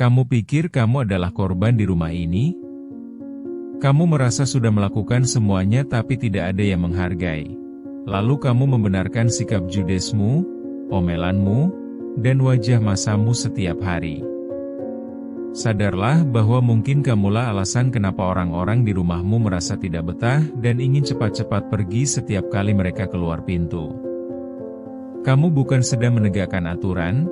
Kamu pikir kamu adalah korban di rumah ini? Kamu merasa sudah melakukan semuanya tapi tidak ada yang menghargai. Lalu kamu membenarkan sikap judesmu, omelanmu, dan wajah masamu setiap hari. Sadarlah bahwa mungkin kamulah alasan kenapa orang-orang di rumahmu merasa tidak betah dan ingin cepat-cepat pergi setiap kali mereka keluar pintu. Kamu bukan sedang menegakkan aturan,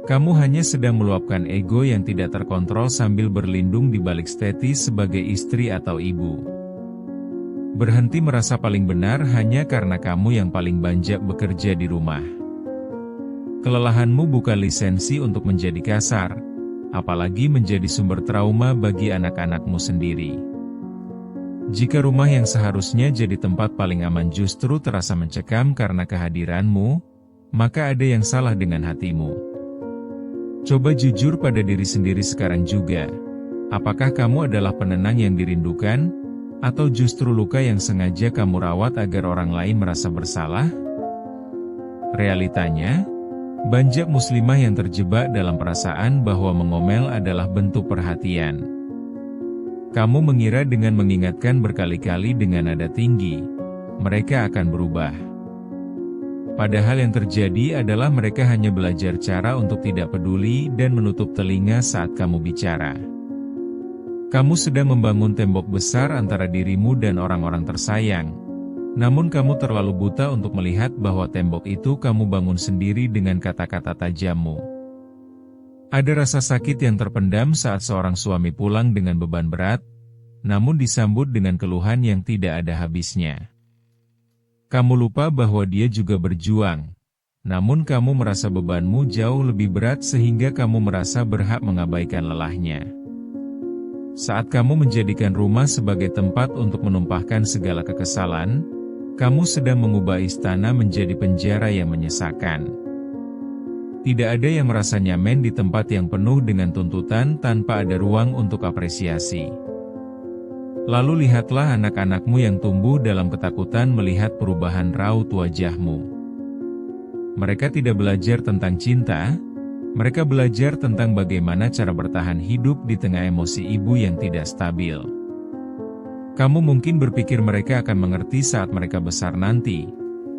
kamu hanya sedang meluapkan ego yang tidak terkontrol sambil berlindung di balik status sebagai istri atau ibu. Berhenti merasa paling benar hanya karena kamu yang paling banyak bekerja di rumah. Kelelahanmu bukan lisensi untuk menjadi kasar, apalagi menjadi sumber trauma bagi anak-anakmu sendiri. Jika rumah yang seharusnya jadi tempat paling aman justru terasa mencekam karena kehadiranmu, maka ada yang salah dengan hatimu. Coba jujur pada diri sendiri sekarang juga. Apakah kamu adalah penenang yang dirindukan, atau justru luka yang sengaja kamu rawat agar orang lain merasa bersalah? Realitanya, banyak muslimah yang terjebak dalam perasaan bahwa mengomel adalah bentuk perhatian. Kamu mengira dengan mengingatkan berkali-kali dengan nada tinggi, mereka akan berubah. Padahal yang terjadi adalah mereka hanya belajar cara untuk tidak peduli dan menutup telinga saat kamu bicara. Kamu sedang membangun tembok besar antara dirimu dan orang-orang tersayang. Namun kamu terlalu buta untuk melihat bahwa tembok itu kamu bangun sendiri dengan kata-kata tajammu. Ada rasa sakit yang terpendam saat seorang suami pulang dengan beban berat, namun disambut dengan keluhan yang tidak ada habisnya. Kamu lupa bahwa dia juga berjuang, namun kamu merasa bebanmu jauh lebih berat sehingga kamu merasa berhak mengabaikan lelahnya. Saat kamu menjadikan rumah sebagai tempat untuk menumpahkan segala kekesalan, kamu sedang mengubah istana menjadi penjara yang menyesakan. Tidak ada yang merasa nyaman di tempat yang penuh dengan tuntutan tanpa ada ruang untuk apresiasi. Lalu lihatlah anak-anakmu yang tumbuh dalam ketakutan melihat perubahan raut wajahmu. Mereka tidak belajar tentang cinta, mereka belajar tentang bagaimana cara bertahan hidup di tengah emosi ibu yang tidak stabil. Kamu mungkin berpikir mereka akan mengerti saat mereka besar nanti,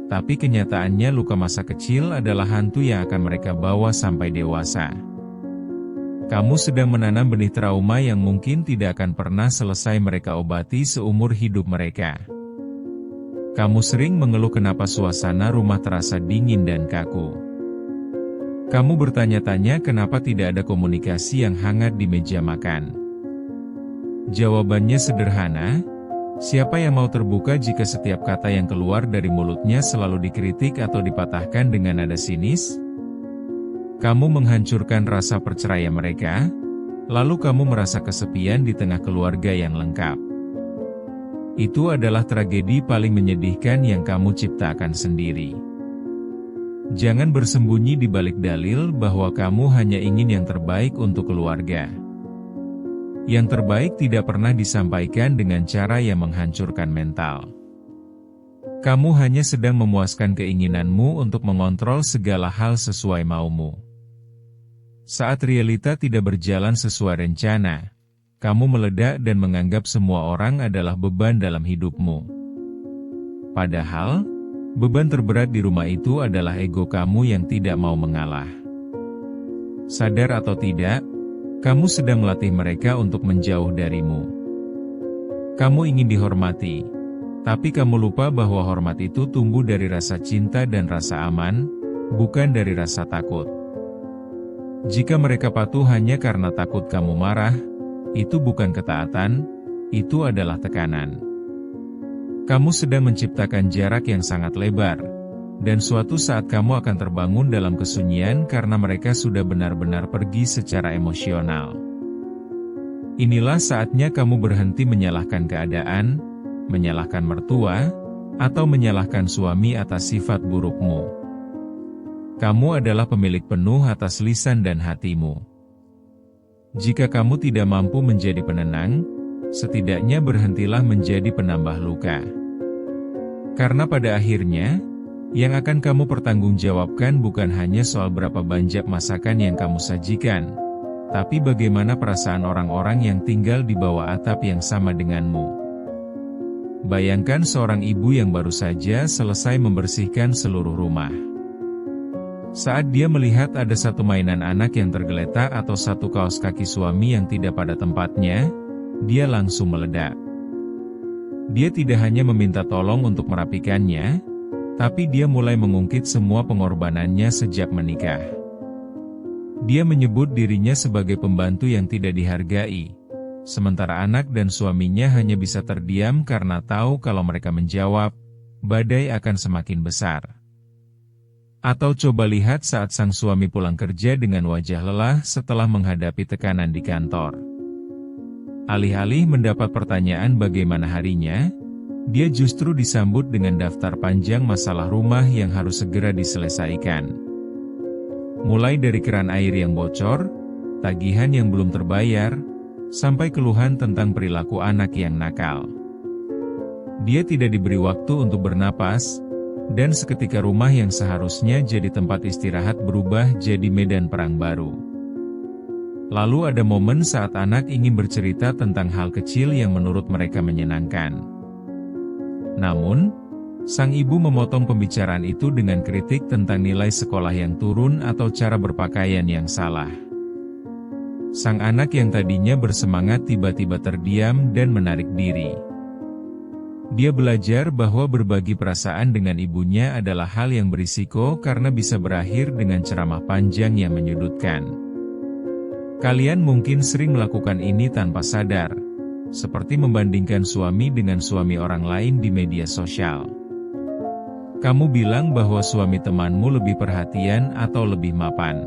tapi kenyataannya luka masa kecil adalah hantu yang akan mereka bawa sampai dewasa. Kamu sedang menanam benih trauma yang mungkin tidak akan pernah selesai mereka obati seumur hidup mereka. Kamu sering mengeluh kenapa suasana rumah terasa dingin dan kaku. Kamu bertanya-tanya kenapa tidak ada komunikasi yang hangat di meja makan. Jawabannya sederhana, siapa yang mau terbuka jika setiap kata yang keluar dari mulutnya selalu dikritik atau dipatahkan dengan nada sinis? Kamu menghancurkan rasa percaya mereka, lalu kamu merasa kesepian di tengah keluarga yang lengkap. Itu adalah tragedi paling menyedihkan yang kamu ciptakan sendiri. Jangan bersembunyi di balik dalil bahwa kamu hanya ingin yang terbaik untuk keluarga. Yang terbaik tidak pernah disampaikan dengan cara yang menghancurkan mental. Kamu hanya sedang memuaskan keinginanmu untuk mengontrol segala hal sesuai maumu. Saat realita tidak berjalan sesuai rencana, kamu meledak dan menganggap semua orang adalah beban dalam hidupmu. Padahal, beban terberat di rumah itu adalah ego kamu yang tidak mau mengalah. Sadar atau tidak, kamu sedang melatih mereka untuk menjauh darimu. Kamu ingin dihormati, tapi kamu lupa bahwa hormat itu tumbuh dari rasa cinta dan rasa aman, bukan dari rasa takut. Jika mereka patuh hanya karena takut kamu marah, itu bukan ketaatan, itu adalah tekanan. Kamu sedang menciptakan jarak yang sangat lebar, dan suatu saat kamu akan terbangun dalam kesunyian karena mereka sudah benar-benar pergi secara emosional. Inilah saatnya kamu berhenti menyalahkan keadaan, menyalahkan mertua, atau menyalahkan suami atas sifat burukmu. Kamu adalah pemilik penuh atas lisan dan hatimu. Jika kamu tidak mampu menjadi penenang, setidaknya berhentilah menjadi penambah luka. Karena pada akhirnya, yang akan kamu pertanggungjawabkan bukan hanya soal berapa banyak masakan yang kamu sajikan, Tapi bagaimana perasaan orang-orang yang tinggal di bawah atap yang sama denganmu? Bayangkan seorang ibu yang baru saja selesai membersihkan seluruh rumah. Saat dia melihat ada satu mainan anak yang tergeletak atau satu kaos kaki suami yang tidak pada tempatnya, dia langsung meledak. Dia tidak hanya meminta tolong untuk merapikannya, tapi dia mulai mengungkit semua pengorbanannya sejak menikah. Dia menyebut dirinya sebagai pembantu yang tidak dihargai, sementara anak dan suaminya hanya bisa terdiam karena tahu kalau mereka menjawab, badai akan semakin besar. Atau coba lihat saat sang suami pulang kerja dengan wajah lelah setelah menghadapi tekanan di kantor. Alih-alih mendapat pertanyaan bagaimana harinya, dia justru disambut dengan daftar panjang masalah rumah yang harus segera diselesaikan. Mulai dari keran air yang bocor, tagihan yang belum terbayar, sampai keluhan tentang perilaku anak yang nakal. Dia tidak diberi waktu untuk bernapas, dan seketika rumah yang seharusnya jadi tempat istirahat berubah jadi medan perang baru. Lalu ada momen saat anak ingin bercerita tentang hal kecil yang menurut mereka menyenangkan. Namun, sang ibu memotong pembicaraan itu dengan kritik tentang nilai sekolah yang turun atau cara berpakaian yang salah. Sang anak yang tadinya bersemangat tiba-tiba terdiam dan menarik diri. Dia belajar bahwa berbagi perasaan dengan ibunya adalah hal yang berisiko karena bisa berakhir dengan ceramah panjang yang menyudutkan. Kalian mungkin sering melakukan ini tanpa sadar, seperti membandingkan suami dengan suami orang lain di media sosial. Kamu bilang bahwa suami temanmu lebih perhatian atau lebih mapan.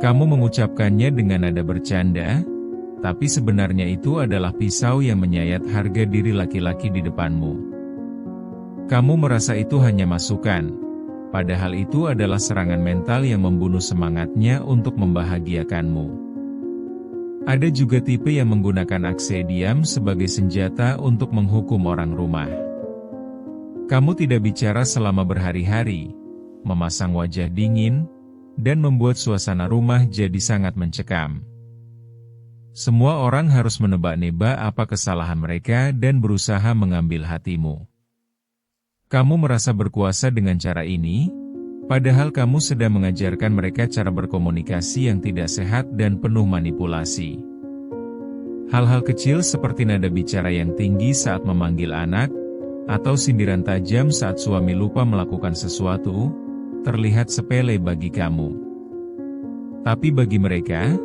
Kamu mengucapkannya dengan nada bercanda, tapi sebenarnya itu adalah pisau yang menyayat harga diri laki-laki di depanmu. Kamu merasa itu hanya masukan, padahal itu adalah serangan mental yang membunuh semangatnya untuk membahagiakanmu. Ada juga tipe yang menggunakan aksi diam sebagai senjata untuk menghukum orang rumah. Kamu tidak bicara selama berhari-hari, memasang wajah dingin, dan membuat suasana rumah jadi sangat mencekam. Semua orang harus menebak-nebak apa kesalahan mereka dan berusaha mengambil hatimu. Kamu merasa berkuasa dengan cara ini, padahal kamu sedang mengajarkan mereka cara berkomunikasi yang tidak sehat dan penuh manipulasi. Hal-hal kecil seperti nada bicara yang tinggi saat memanggil anak, atau sindiran tajam saat suami lupa melakukan sesuatu, terlihat sepele bagi kamu. Tapi bagi mereka,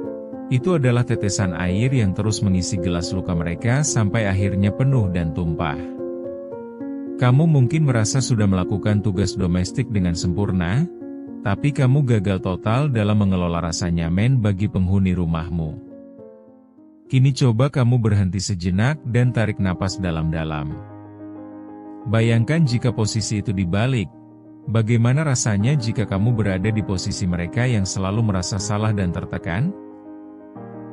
itu adalah tetesan air yang terus mengisi gelas luka mereka sampai akhirnya penuh dan tumpah. Kamu mungkin merasa sudah melakukan tugas domestik dengan sempurna, tapi kamu gagal total dalam mengelola rasa nyaman bagi penghuni rumahmu. Kini coba kamu berhenti sejenak dan tarik napas dalam-dalam. Bayangkan jika posisi itu dibalik, bagaimana rasanya jika kamu berada di posisi mereka yang selalu merasa salah dan tertekan?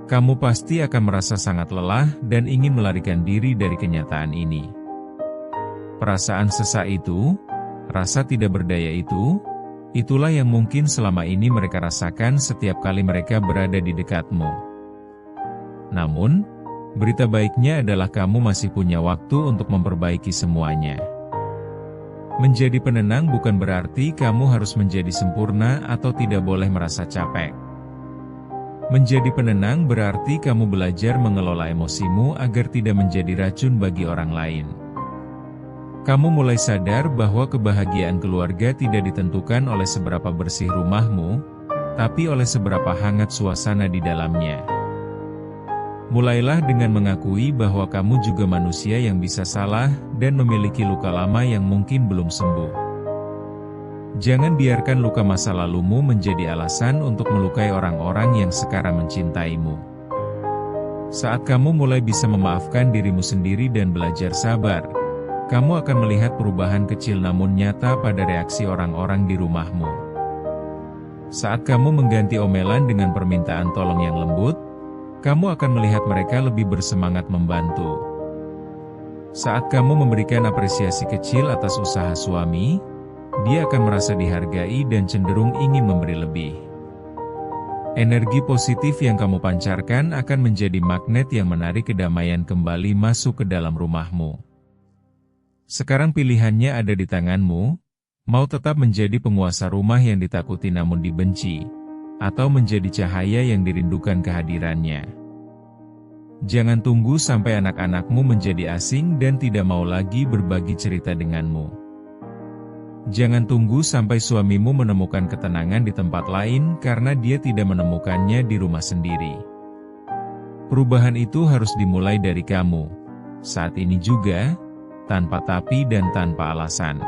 Kamu pasti akan merasa sangat lelah dan ingin melarikan diri dari kenyataan ini. Perasaan sesak itu, rasa tidak berdaya itu, itulah yang mungkin selama ini mereka rasakan setiap kali mereka berada di dekatmu. Namun, berita baiknya adalah kamu masih punya waktu untuk memperbaiki semuanya. Menjadi penenang bukan berarti kamu harus menjadi sempurna atau tidak boleh merasa capek. Menjadi penenang berarti kamu belajar mengelola emosimu agar tidak menjadi racun bagi orang lain. Kamu mulai sadar bahwa kebahagiaan keluarga tidak ditentukan oleh seberapa bersih rumahmu, tapi oleh seberapa hangat suasana di dalamnya. Mulailah dengan mengakui bahwa kamu juga manusia yang bisa salah dan memiliki luka lama yang mungkin belum sembuh. Jangan biarkan luka masa lalumu menjadi alasan untuk melukai orang-orang yang sekarang mencintaimu. Saat kamu mulai bisa memaafkan dirimu sendiri dan belajar sabar, kamu akan melihat perubahan kecil namun nyata pada reaksi orang-orang di rumahmu. Saat kamu mengganti omelan dengan permintaan tolong yang lembut, kamu akan melihat mereka lebih bersemangat membantu. Saat kamu memberikan apresiasi kecil atas usaha suami, dia akan merasa dihargai dan cenderung ingin memberi lebih. Energi positif yang kamu pancarkan akan menjadi magnet yang menarik kedamaian kembali masuk ke dalam rumahmu. Sekarang pilihannya ada di tanganmu, mau tetap menjadi penguasa rumah yang ditakuti namun dibenci, atau menjadi cahaya yang dirindukan kehadirannya. Jangan tunggu sampai anak-anakmu menjadi asing dan tidak mau lagi berbagi cerita denganmu. Jangan tunggu sampai suamimu menemukan ketenangan di tempat lain karena dia tidak menemukannya di rumah sendiri. Perubahan itu harus dimulai dari kamu. Saat ini juga, tanpa tapi dan tanpa alasan.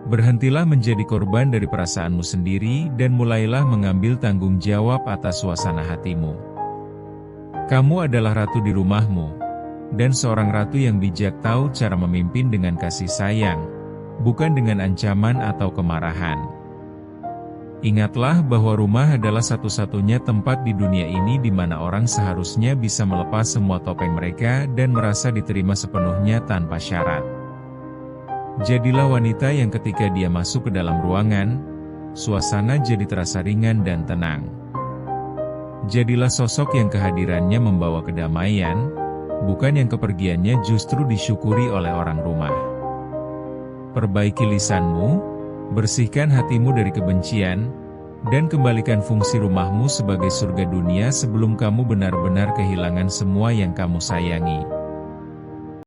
Berhentilah menjadi korban dari perasaanmu sendiri dan mulailah mengambil tanggung jawab atas suasana hatimu. Kamu adalah ratu di rumahmu, dan seorang ratu yang bijak tahu cara memimpin dengan kasih sayang, bukan dengan ancaman atau kemarahan. Ingatlah bahwa rumah adalah satu-satunya tempat di dunia ini di mana orang seharusnya bisa melepas semua topeng mereka dan merasa diterima sepenuhnya tanpa syarat. Jadilah wanita yang ketika dia masuk ke dalam ruangan, suasana jadi terasa ringan dan tenang. Jadilah sosok yang kehadirannya membawa kedamaian, bukan yang kepergiannya justru disyukuri oleh orang rumah. Perbaiki lisanmu, bersihkan hatimu dari kebencian, dan kembalikan fungsi rumahmu sebagai surga dunia sebelum kamu benar-benar kehilangan semua yang kamu sayangi.